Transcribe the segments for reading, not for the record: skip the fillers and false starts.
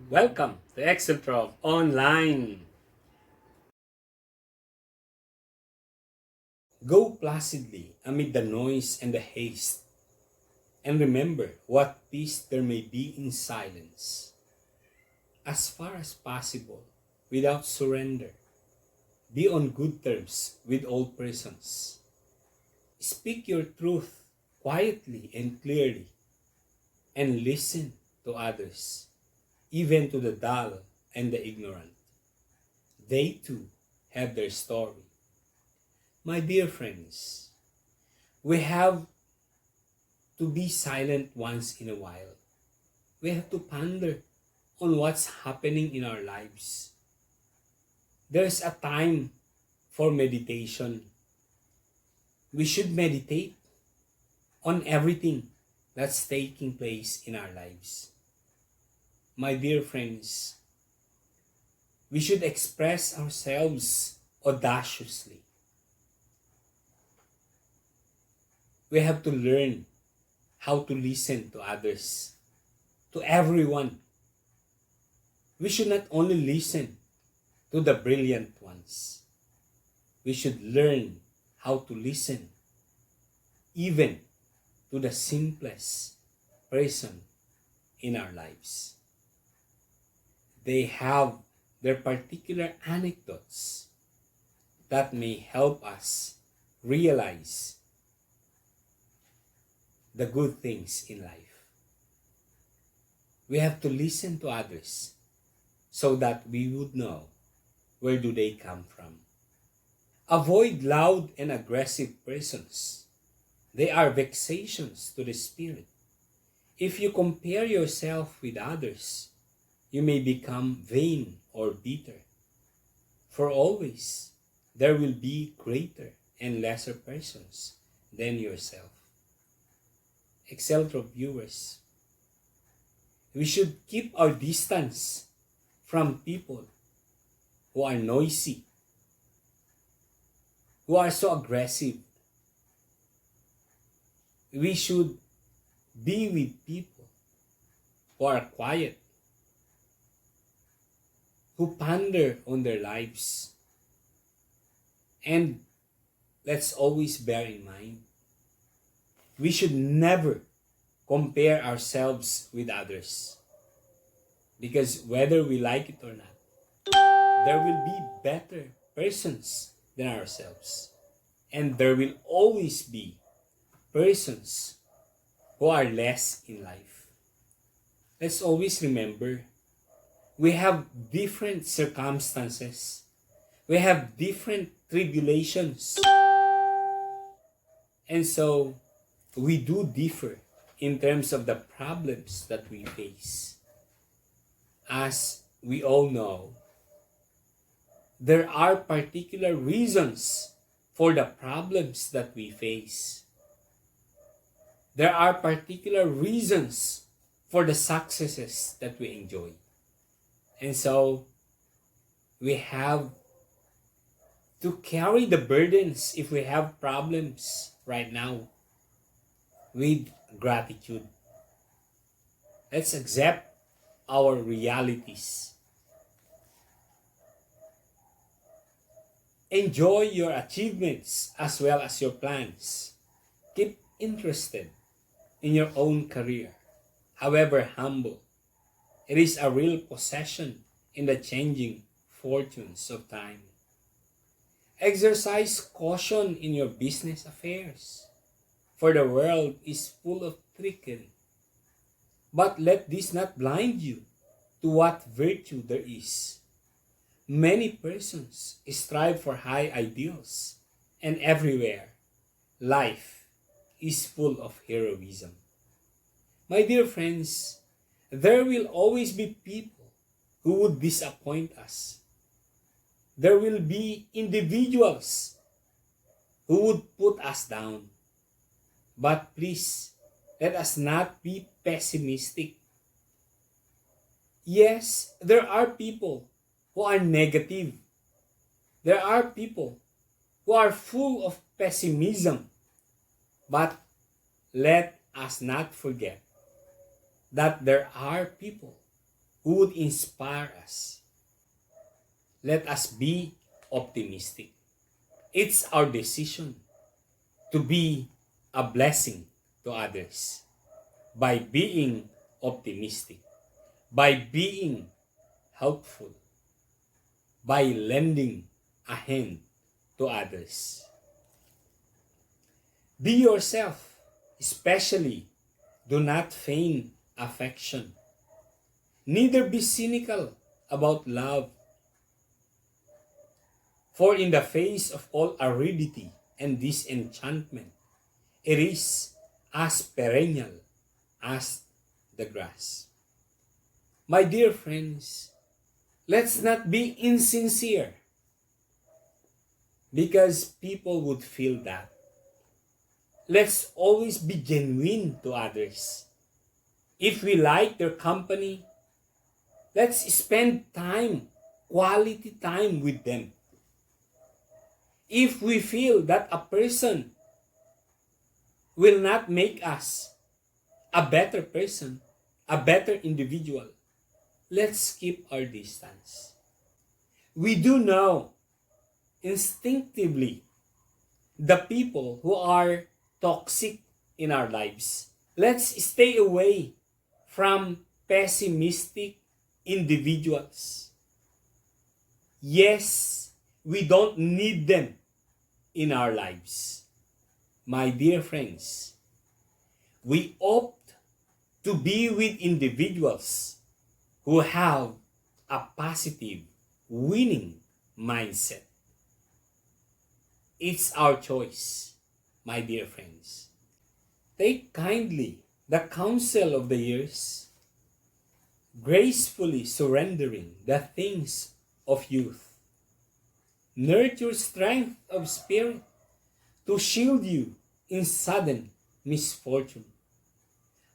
Welcome to Exceltrove Online. Go placidly amid the noise and the haste, and remember what peace there may be in silence. As far as possible, without surrender, be on good terms with all persons. Speak your truth quietly and clearly, and listen to others, even to the dull and the ignorant. They too have their story. My dear friends, we have to be silent once in a while. We have to ponder on what's happening in our lives. There's a time for meditation. We should meditate on everything that's taking place in our lives. My dear friends, we should express ourselves audaciously. We have to learn how to listen to others, to everyone. We should not only listen to the brilliant ones. We should learn how to listen even to the simplest person in our lives. They have their particular anecdotes that may help us realize the good things in life. We have to listen to others so that we would know where do they come from. Avoid loud and aggressive persons. They are vexations to the spirit. If you compare yourself with others, you may become vain or bitter. For always, there will be greater and lesser persons than yourself. Exceltrove viewers, we should keep our distance from people who are noisy, who are so aggressive. We should be with people who are quiet, who ponder on their lives. And let's always bear in mind, we should never compare ourselves with others. Because whether we like it or not, there will be better persons than ourselves. And there will always be persons who are less in life. Let's always remember, we have different circumstances. We have different tribulations. And so, we do differ in terms of the problems that we face. As we all know, there are particular reasons for the problems that we face. There are particular reasons for the successes that we enjoy. And so, we have to carry the burdens if we have problems right now with gratitude. Let's accept our realities. Enjoy your achievements as well as your plans. Keep interested in your own career, however humble. It is a real possession in the changing fortunes of time. Exercise caution in your business affairs, for the world is full of trickery. But let this not blind you to what virtue there is. Many persons strive for high ideals, and everywhere, life is full of heroism. My dear friends, there will always be people who would disappoint us. There will be individuals who would put us down. But please, let us not be pessimistic. Yes, there are people who are negative. There are people who are full of pessimism. But let us not forget that there are people who would inspire us. Let us be optimistic. It's our decision to be a blessing to others by being optimistic, by being helpful, by lending a hand to others. Be yourself, especially do not feign affection. Neither be cynical about love. For in the face of all aridity and disenchantment, it is as perennial as the grass. My dear friends, let's not be insincere, because people would feel that. Let's always be genuine to others. If we like their company, let's spend time, quality time with them. If we feel that a person will not make us a better person, a better individual, let's keep our distance. We do know instinctively the people who are toxic in our lives. Let's stay away from pessimistic individuals. Yes, we don't need them in our lives. My dear friends, we opt to be with individuals who have a positive, winning mindset. It's our choice, my dear friends. Take kindly the counsel of the years, gracefully surrendering the things of youth. Nurture strength of spirit to shield you in sudden misfortune.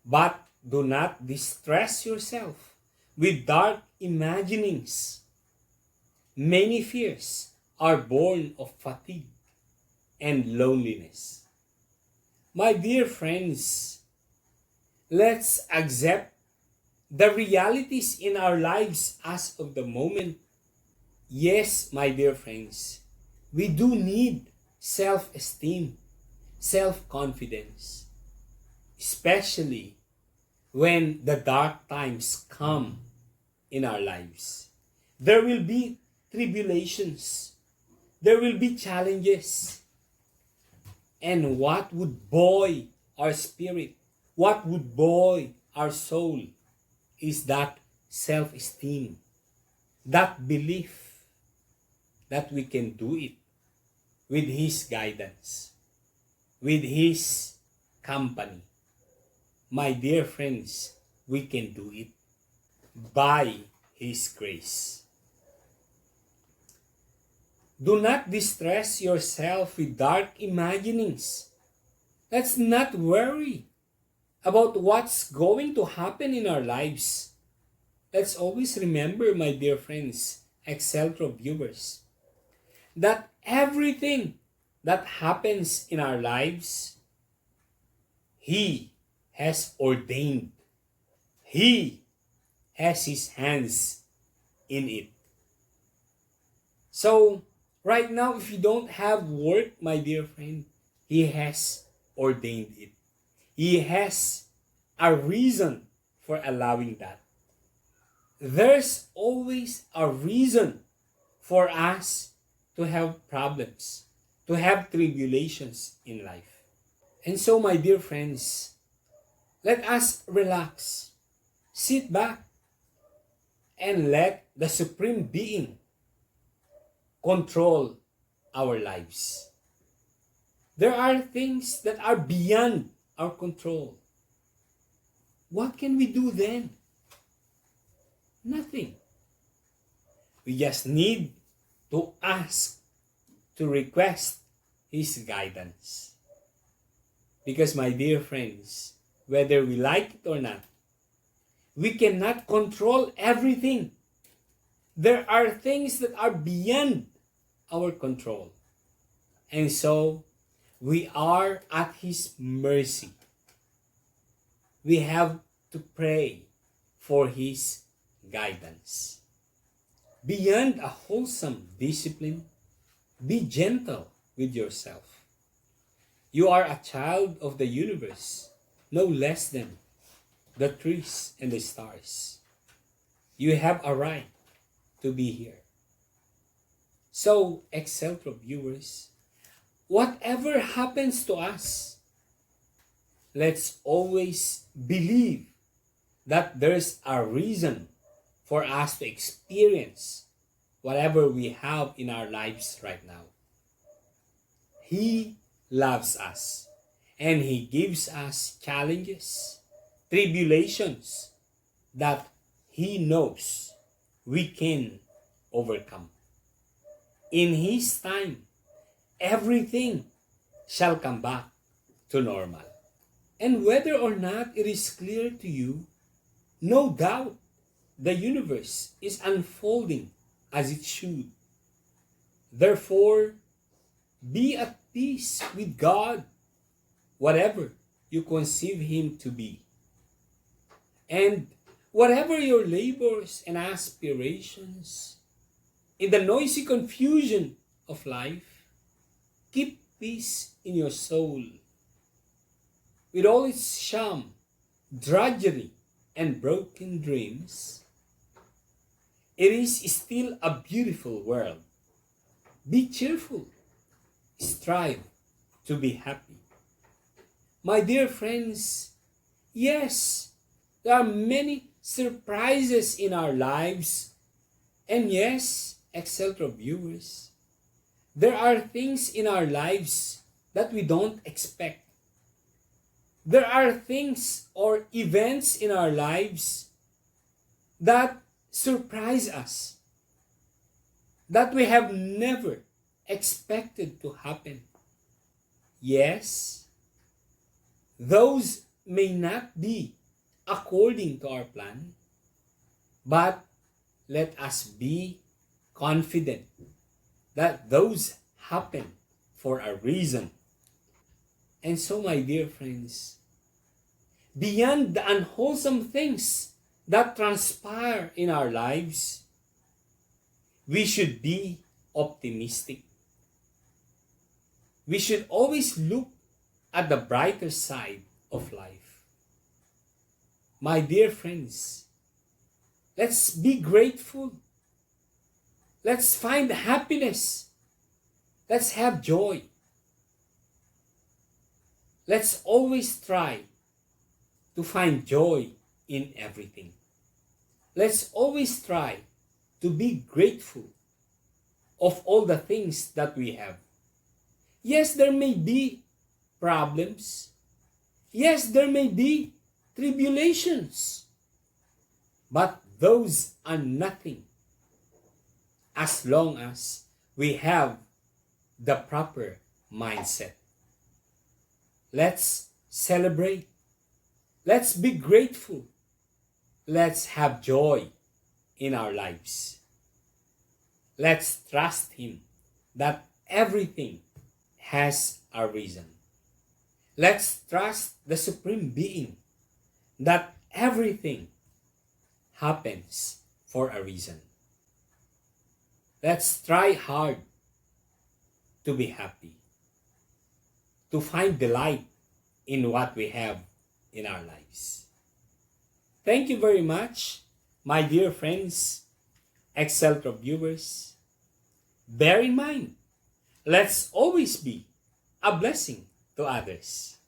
But do not distress yourself with dark imaginings. Many fears are born of fatigue and loneliness. My dear friends, let's accept the realities in our lives as of the moment. Yes, my dear friends, we do need self-esteem, self-confidence, especially when the dark times come in our lives. There will be tribulations, there will be challenges, and what would buoy our spirit, what would buoy our soul is that self-esteem, that belief that we can do it with His guidance, with His company. My dear friends, we can do it by His grace. Do not distress yourself with dark imaginings. Let's not worry about what's going to happen in our lives. Let's always remember, my dear friends, Exceltrove viewers, that everything that happens in our lives, He has ordained. He has His hands in it. So, right now, if you don't have work, my dear friend, He has ordained it. He has a reason for allowing that. There's always a reason for us to have problems, to have tribulations in life. And so, my dear friends, let us relax, sit back, and let the Supreme Being control our lives. There are things that are beyond our control. What can we do then? Nothing. We just need to ask, to request His guidance. Because, my dear friends, whether we like it or not, we cannot control everything. There are things that are beyond our control. And so, we are at His mercy. We have to pray for His guidance. Beyond a wholesome discipline, be gentle with yourself. You are a child of the universe, no less than the trees and the stars. You have a right to be here. So, Exceltrove viewers, whatever happens to us, let's always believe that there's a reason for us to experience whatever we have in our lives right now. He loves us, and He gives us challenges, tribulations that He knows we can overcome. In His time, everything shall come back to normal. And whether or not it is clear to you, no doubt the universe is unfolding as it should. Therefore, be at peace with God, whatever you conceive Him to be. And whatever your labors and aspirations, in the noisy confusion of life, keep peace in your soul. With all its sham, drudgery, and broken dreams, it is still a beautiful world. Be cheerful. Strive to be happy. My dear friends, yes, there are many surprises in our lives. And yes, Exceltrove viewers, there are things in our lives that we don't expect. There are things or events in our lives that surprise us, that we have never expected to happen. Yes, those may not be according to our plan, but let us be confident that those happen for a reason. And so, my dear friends, beyond the unwholesome things that transpire in our lives, we should be optimistic. We should always look at the brighter side of life. My dear friends, let's be grateful. Let's find happiness. Let's have joy. Let's always try to find joy in everything. Let's always try to be grateful of all the things that we have. Yes, there may be problems. Yes, there may be tribulations. But those are nothing as long as we have the proper mindset. Let's celebrate. Let's be grateful. Let's have joy in our lives. Let's trust Him that everything has a reason. Let's trust the Supreme Being that everything happens for a reason. Let's try hard to be happy, to find delight in what we have in our lives. Thank you very much, my dear friends, Exceltrove viewers. Bear in mind, let's always be a blessing to others.